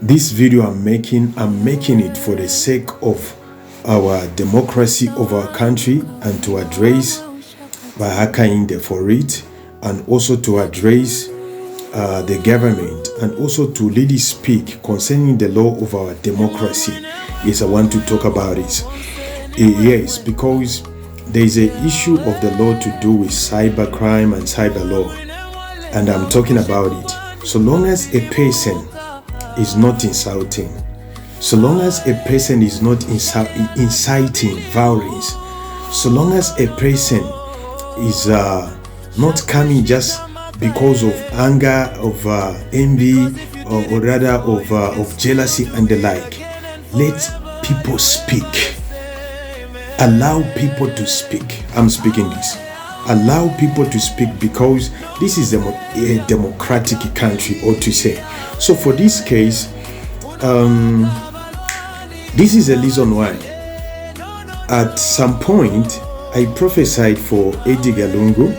This video I'm making it for the sake of our democracy of our country and to address by Hakahinde for it, and also to address the government, and also to really speak concerning the law of our democracy. Yes, I want to talk about it. Yes, because there is an issue of the law to do with cybercrime and cyber law, and I'm talking about it. So long as a person is not insulting, so long as a person is not inciting violence, so long as a person is not coming just because of anger, of envy, or rather of jealousy and the like, let people speak. Allow people to speak. I'm speaking this. Allow people to speak, because this is a democratic country, or to say. So for this case, this is a reason why at some point I prophesied for Edgar Lungu.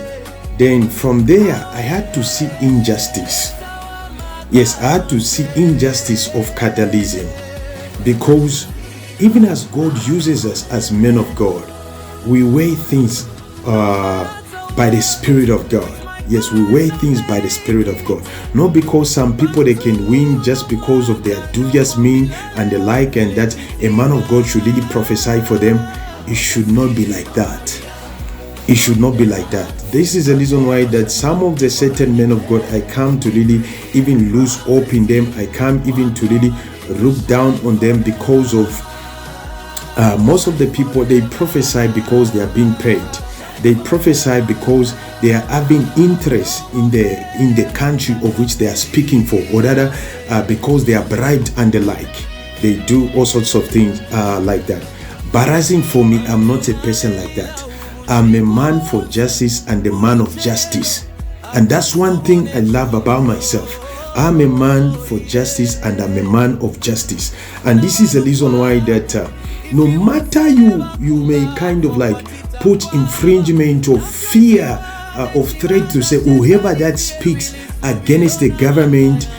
Then from there I had to see injustice. Yes, I had to see injustice of capitalism, because even as God uses us as men of God, we weigh things by the Spirit of God. Yes, we weigh things by the Spirit of God. Not because some people they can win just because of their dubious mean and the like, and that a man of God should really prophesy for them. It should not be like that. It should not be like that. This is the reason why that some of the certain men of God, I come to really even lose hope in them. I come even to really look down on them, because of most of the people, they prophesy because they are being paid. They prophesy because they are having interest in the country of which they are speaking for, or rather because they are bribed and the like. They do all sorts of things like that. But as in for me, I'm not a person like that. I'm a man for justice and a man of justice. And that's one thing I love about myself. I'm a man for justice and I'm a man of justice. And this is the reason why that no matter you may kind of like put infringement of fear of threat to say whoever that speaks against the government,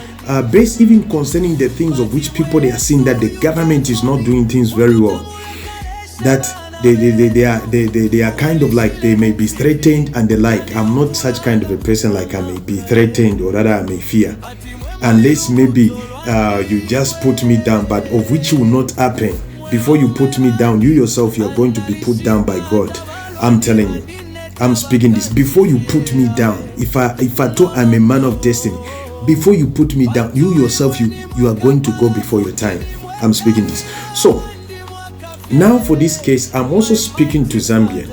based even concerning the things of which people they are seeing that the government is not doing things very well, that they are kind of like they may be threatened and the like. I'm not such kind of a person like I may be threatened, or rather I may fear, unless maybe you just put me down, but of which will not happen. Before you put me down, you yourself, you are going to be put down by God. I'm telling you, I'm speaking this. Before you put me down, if I thought I'm a man of destiny, before you put me down, you yourself, you are going to go before your time. I'm speaking this. So now for this case, I'm also speaking to Zambia,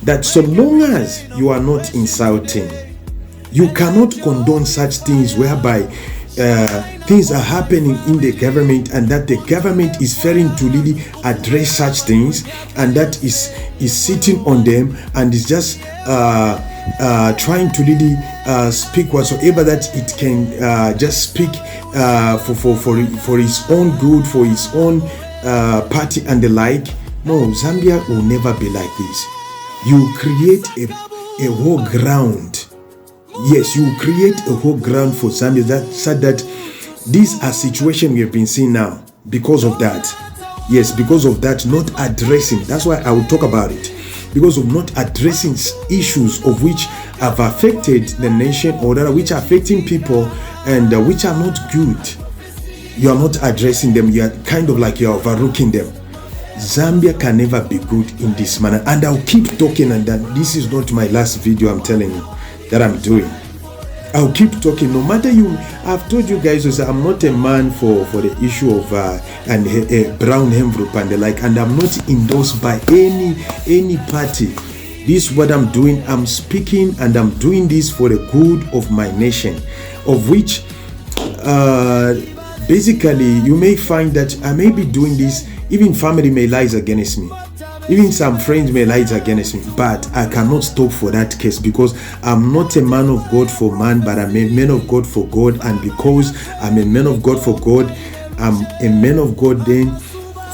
that so long as you are not insulting, you cannot condone such things whereby things are happening in the government, and that the government is failing to really address such things, and that is sitting on them and is just trying to really speak whatsoever that it can just speak for his own good, for his own party and the like. No, Zambia will never be like this. You create a whole ground. Yes, you create a whole ground for Zambia that these are situations we have been seeing now because of that. Yes, because of that, not addressing. That's why I will talk about it. Because of not addressing issues of which have affected the nation, or that which are affecting people, and which are not good. You are not addressing them. You are kind of like you are overlooking them. Zambia can never be good in this manner. And I'll keep talking, and that this is not my last video, I'm telling you, that I'm doing. I'll keep talking. No matter I've told you guys, I'm not a man for the issue of brown envelope and the like, and I'm not endorsed by any party. This is what I'm doing. I'm speaking, and I'm doing this for the good of my nation, of which basically you may find that I may be doing this, even family may lie against me, even some friends may lie against me, but I cannot stop for that case, because I'm not a man of God for man, but I'm a man of God for God. And because I'm a man of God for God, I'm a man of God then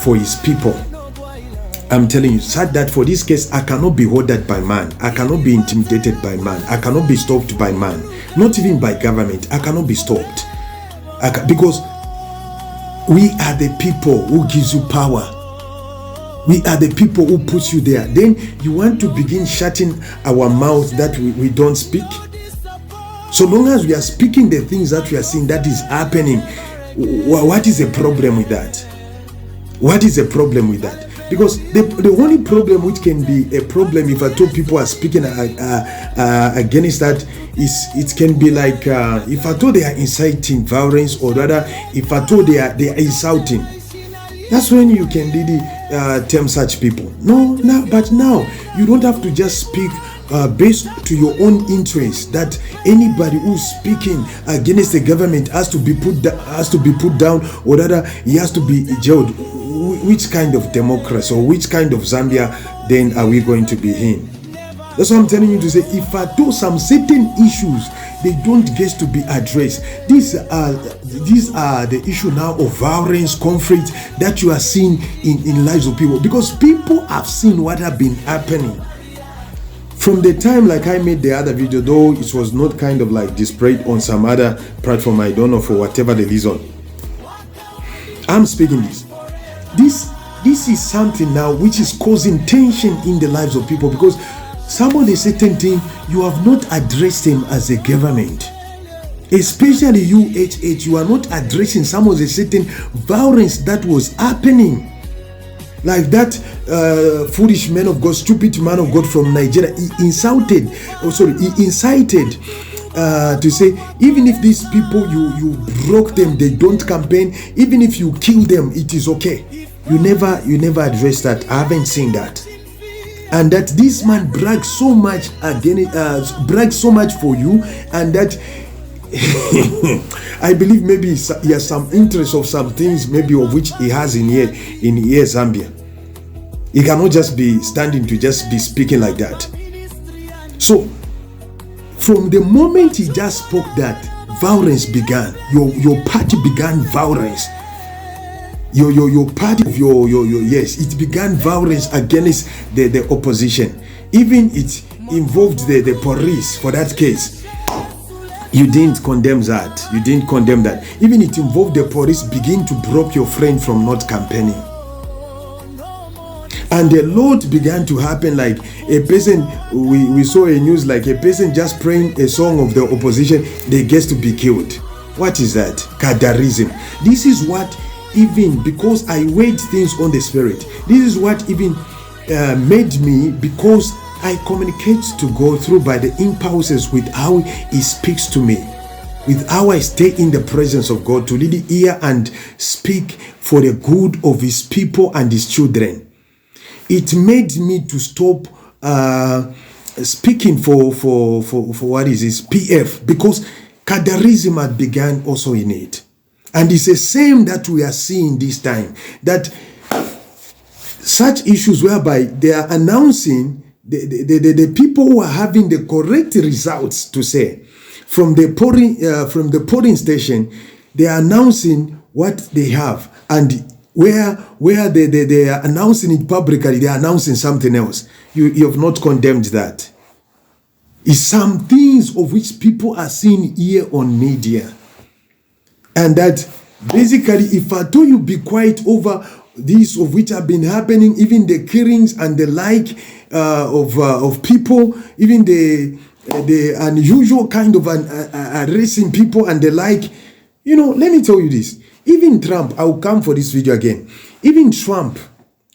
for his people. I'm telling you, sad that for this case, I cannot be ordered by man. I cannot be intimidated by man. I cannot be stopped by man. Not even by government. I cannot be stopped. Because we are the people who gives you power. We are the people who puts you there. Then you want to begin shutting our mouth that we don't speak? So long as we are speaking the things that we are seeing that is happening, what is the problem with that? What is the problem with that? Because the only problem which can be a problem if at all people are speaking against that is it can be like if at all they are inciting violence, or rather if at all they are insulting. That's when you can really term such people. But now you don't have to just speak based to your own interest, that anybody who's speaking against the government has to be put down, or rather he has to be jailed. Which kind of democracy or which kind of Zambia then are we going to be in? That's what I'm telling you to say. If at all some certain issues they don't get to be addressed, these are the issue now of violence, conflict that you are seeing in lives of people, because people have seen what have been happening from the time, like I made the other video, though it was not kind of like displayed on some other platform, I don't know, for whatever the reason. I'm speaking this is something now which is causing tension in the lives of people, because some of the certain thing you have not addressed them as a government, especially you HH, you are not addressing some of the certain violence that was happening, like that foolish man of God, stupid man of God from Nigeria. He incited to say, even if these people you broke them, they don't campaign, even if you kill them, it is okay. You never address that. I haven't seen that. And that this man brags so much brags so much for you, and that I believe maybe he has some interest of some things, maybe of which he has in here Zambia. He cannot just be standing to just be speaking like that. So from the moment he just spoke that, violence began. Your party began violence. Your party, yes, it began violence against the opposition. Even it involved the police for that case. You didn't condemn that. Even it involved the police begin to block your friend from not campaigning. And a lot began to happen, like a person, we saw a news, like a person just praying a song of the opposition, they get to be killed. What is that? Kadarism. This is what, even because I weighed things on the spirit, this is what even made me, because I communicate to God through by the impulses with how he speaks to me, with how I stay in the presence of God to really hear and speak for the good of his people and his children. It made me to stop speaking for what is this PF, because Kadarism had begun also in it. And it's the same that we are seeing this time, that such issues whereby they are announcing the people who are having the correct results, to say, from the polling station, they are announcing what they have, and where they are announcing it publicly, they are announcing something else. You have not condemned that. It's some things of which people are seeing here on media. And that basically, if I told you be quiet over these of which have been happening, even the killings and the like of people, even the unusual kind of arresting people and the like, let me tell you this. Even Trump, I will come for this video again. Even Trump,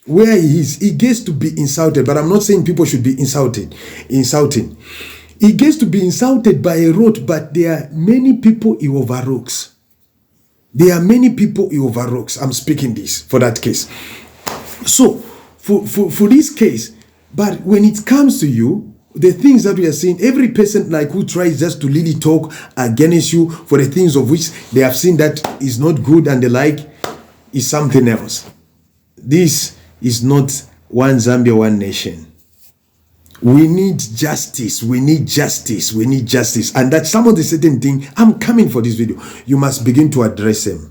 where he is, he gets to be insulted. But I'm not saying people should be insulting. He gets to be insulted by a road, but there are many people he overlooks. I'm speaking this for that case. So, for this case, but when it comes to you, the things that we are seeing, every person like who tries just to really talk against you for the things of which they have seen that is not good and the like, is something else. This is not one Zambia, one nation. We need justice. We need justice. And that some of the certain thing, I'm coming for this video. You must begin to address them.